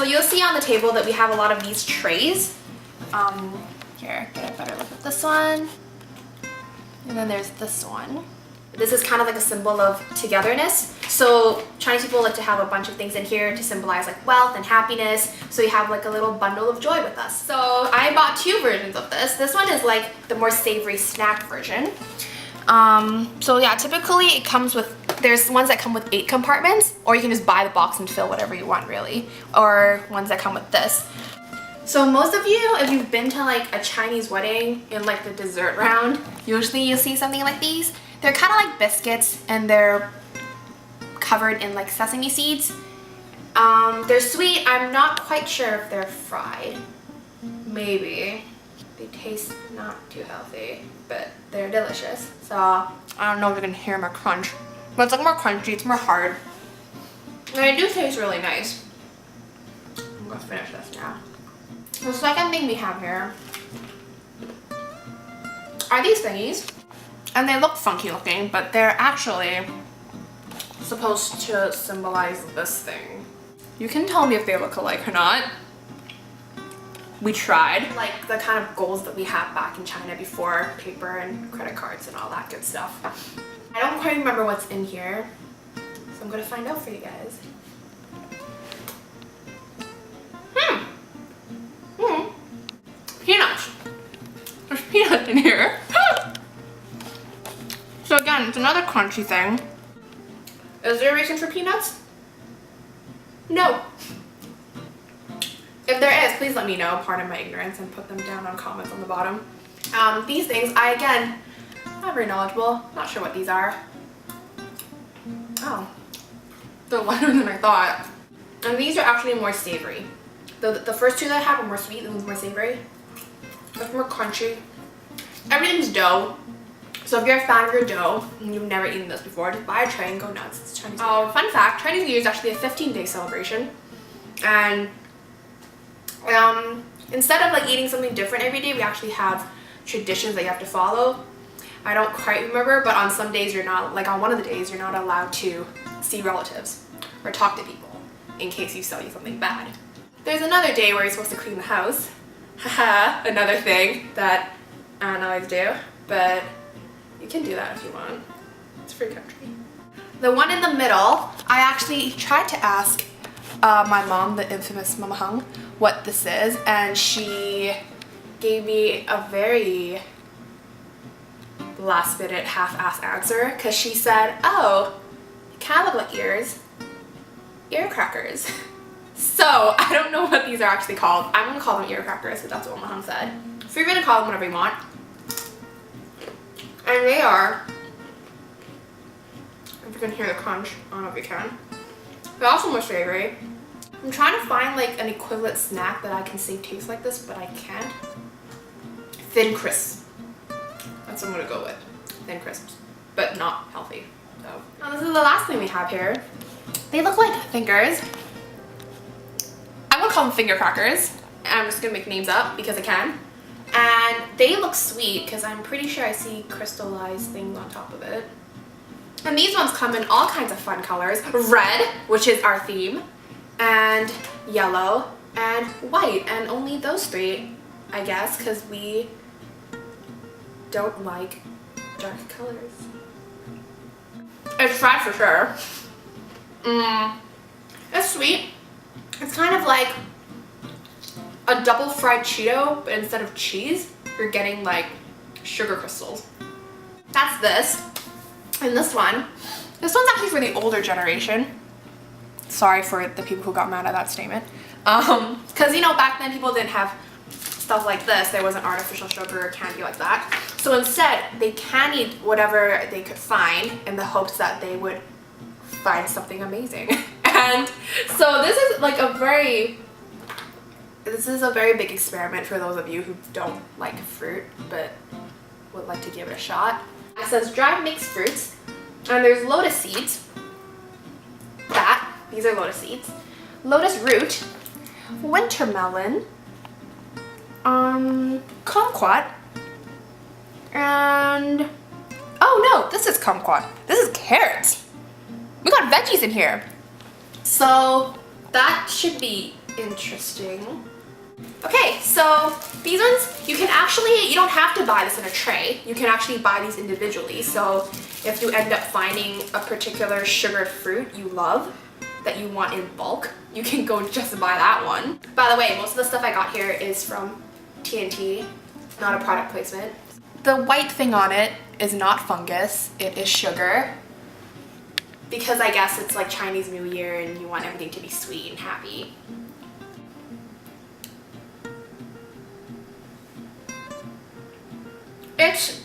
So you'll see on the table that we have a lot of these trays. Here, get a better look at this one. And then there's this one. This is kind of like a symbol of togetherness. So Chinese people like to have a bunch of things in here to symbolize like wealth and happiness. So you have like a little bundle of joy with us. So I bought 2 versions of this. This one is like the more savory snack version. So yeah, typically it comes with, there's ones that come with 8 compartments, or you can just buy the box and fill whatever you want really, or ones that come with this. So most of you, if you've been to like a Chinese wedding in like the dessert round, usually you'll see something like these. They're kind of like biscuits and they're covered in like sesame seeds. They're sweet. I'm not quite sure if they're fried. Maybe. They taste not too healthy, but they're delicious. So I don't know if you can hear my crunch, but it's like more crunchy, it's more hard. And they do taste really nice. I'm gonna finish this now. The second thing we have here are these thingies. And they look funky looking, but they're actually supposed to symbolize this thing. You can tell me if they look alike or not. We tried. Like the kind of goals that we had back in China before paper and credit cards and all that good stuff. I don't quite remember what's in here, so I'm gonna find out for you guys. Peanuts. There's peanuts in here. So again, it's another crunchy thing. Is there a reason for peanuts? No. If there is, please let me know, pardon my ignorance, and put them down on comments on the bottom. These things, I'm not very knowledgeable. Not sure what these are. Oh, they're lighter than I thought. And these are actually more savory. The first 2 that I have are more sweet, and more savory. It's more crunchy. Everything's dough. So if you're a fan of your dough and you've never eaten this before, just buy a tray and go nuts. It's Chinese New Year. Fun fact, Chinese New Year is actually a 15-day celebration. And instead of like eating something different every day, we actually have traditions that you have to follow. I don't quite remember, but on some days you're not, like on one of the days, you're not allowed to see relatives or talk to people in case you sell you something bad. There's another day where you're supposed to clean the house. Haha, another thing that I don't always do, but you can do that if you want. It's free country. The one in the middle, I actually tried to ask my mom, the infamous Mama Hung, what this is, and she gave me a very last minute half-ass answer, because she said, oh, they kind of look like ears. Ear crackers. So I don't know what these are actually called. I'm gonna call them ear crackers because that's what Mama Hung said. So you're gonna call them whatever you want. And they are, if you can hear the crunch, I don't know if you can. They're also more savory. I'm trying to find like an equivalent snack that I can say tastes like this, but I can't. Thin crisps. That's what I'm gonna go with. Thin crisps, but not healthy. So now this is the last thing we have here. They look like fingers. I'm gonna call them finger crackers. I'm just gonna make names up because I can. And they look sweet because I'm pretty sure I see crystallized things on top of it. And these ones come in all kinds of fun colors. Red, which is our theme, and yellow, and white. And only those 3, I guess, because we don't like dark colors. It's fried for sure. It's sweet. It's kind of like a double fried Cheeto, but instead of cheese, you're getting like sugar crystals. That's this. And this one's actually for the older generation. Sorry for the people who got mad at that statement. Because you know, back then people didn't have stuff like this. There wasn't artificial sugar or candy like that. So instead, they candied whatever they could find in the hopes that they would find something amazing. And so this is like a very big experiment for those of you who don't like fruit but would like to give it a shot. It says dried mixed fruits, and there's lotus seeds. These are lotus seeds. Lotus root, winter melon, kumquat, and oh no, this is kumquat. This is carrots. We got veggies in here. So that should be interesting. Okay, so these ones, you don't have to buy this in a tray. You can actually buy these individually. So if you end up finding a particular sugared fruit you love that you want in bulk, you can go just buy that one. By the way, most of the stuff I got here is from TNT, not a product placement. The white thing on it is not fungus, it is sugar. Because I guess it's like Chinese New Year and you want everything to be sweet and happy. It's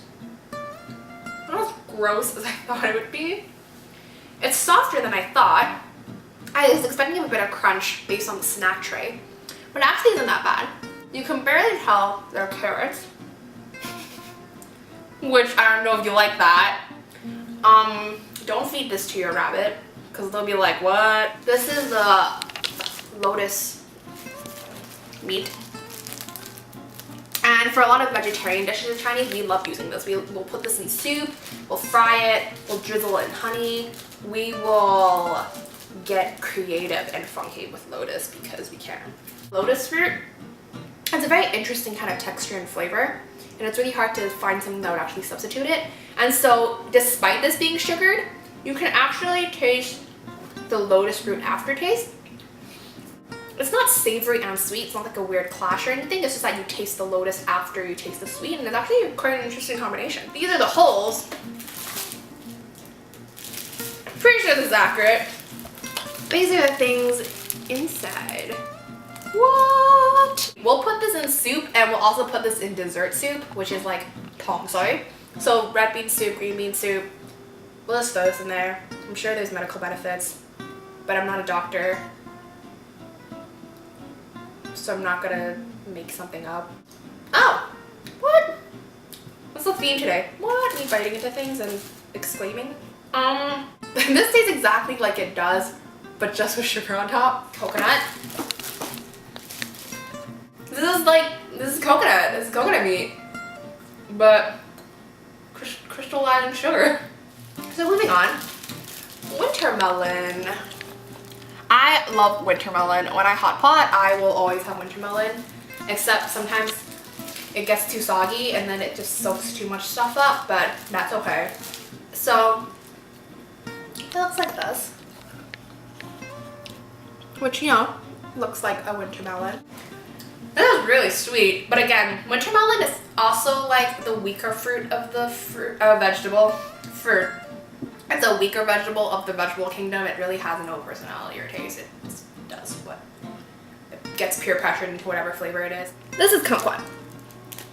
not as gross as I thought it would be. It's softer than I thought. I was expecting a bit of crunch based on the snack tray, but it actually isn't that bad. You can barely tell they're carrots, which I don't know if you like that. Don't feed this to your rabbit, because they'll be like, what? This is the lotus meat. And for a lot of vegetarian dishes in Chinese, we love using this. We'll put this in soup, we'll fry it, we'll drizzle it in honey. We will get creative and funky with lotus because we can. Lotus fruit has a very interesting kind of texture and flavor, and it's really hard to find something that would actually substitute it. And so despite this being sugared, you can actually taste the lotus fruit aftertaste. It's not savory and sweet, it's not like a weird clash or anything, it's just that you taste the lotus after you taste the sweet, and it's actually quite an interesting combination. These are the holes. Pretty sure this is accurate. These are the things inside. What? We'll put this in soup, and we'll also put this in dessert soup, which is like tong soy. So red bean soup, green bean soup, we'll just throw this in there. I'm sure there's medical benefits, but I'm not a doctor, so I'm not gonna make something up. Oh, what? What's the theme today? What? Me biting into things and exclaiming? This tastes exactly like it does, but just with sugar on top. Coconut. This is coconut. This is coconut meat, but crystallized sugar. So moving on, winter melon. I love winter melon. When I hot pot, I will always have winter melon, except sometimes it gets too soggy and then it just soaks too much stuff up, but that's okay. So it looks like this, which, you know, looks like a winter melon. This is really sweet, but again, winter melon is also like the weaker fruit of the vegetable. It's a weaker vegetable of the vegetable kingdom. It really has no personality or taste. It just does what it gets peer pressured into whatever flavor it is. This is kumquat.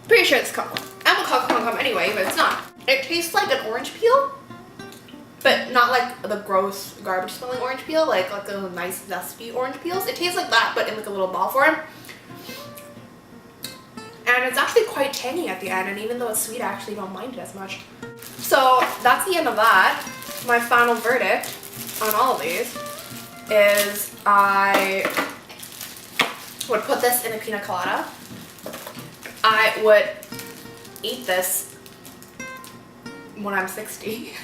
Pretty sure it's kumquat. I'm gonna call it kumquat anyway, but it's not. It tastes like an orange peel, but not like the gross garbage smelling orange peel, like a nice zesty orange peels. It tastes like that, but in like a little ball form. And it's actually quite tangy at the end, and even though it's sweet, I actually don't mind it as much. So that's the end of that. My final verdict on all of these is I would put this in a pina colada. I would eat this when I'm 60.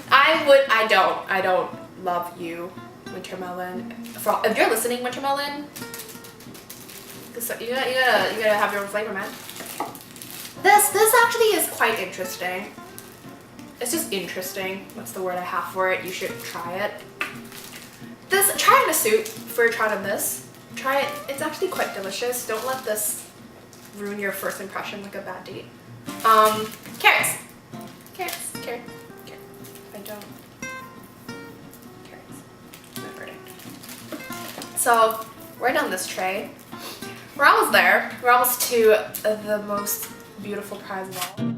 I don't love you, winter melon. If you're listening, winter melon, you gotta have your own flavor, man. This actually is quite interesting. It's just interesting. What's the word I have for it? You should try it. Try it in a soup before you try it on this. Try it. It's actually quite delicious. Don't let this ruin your first impression like a bad date. Carrots. Carrots. Carrots. I don't. Carrots. My verdict. So we're done this tray. We're almost there. We're almost to the most beautiful prize of all.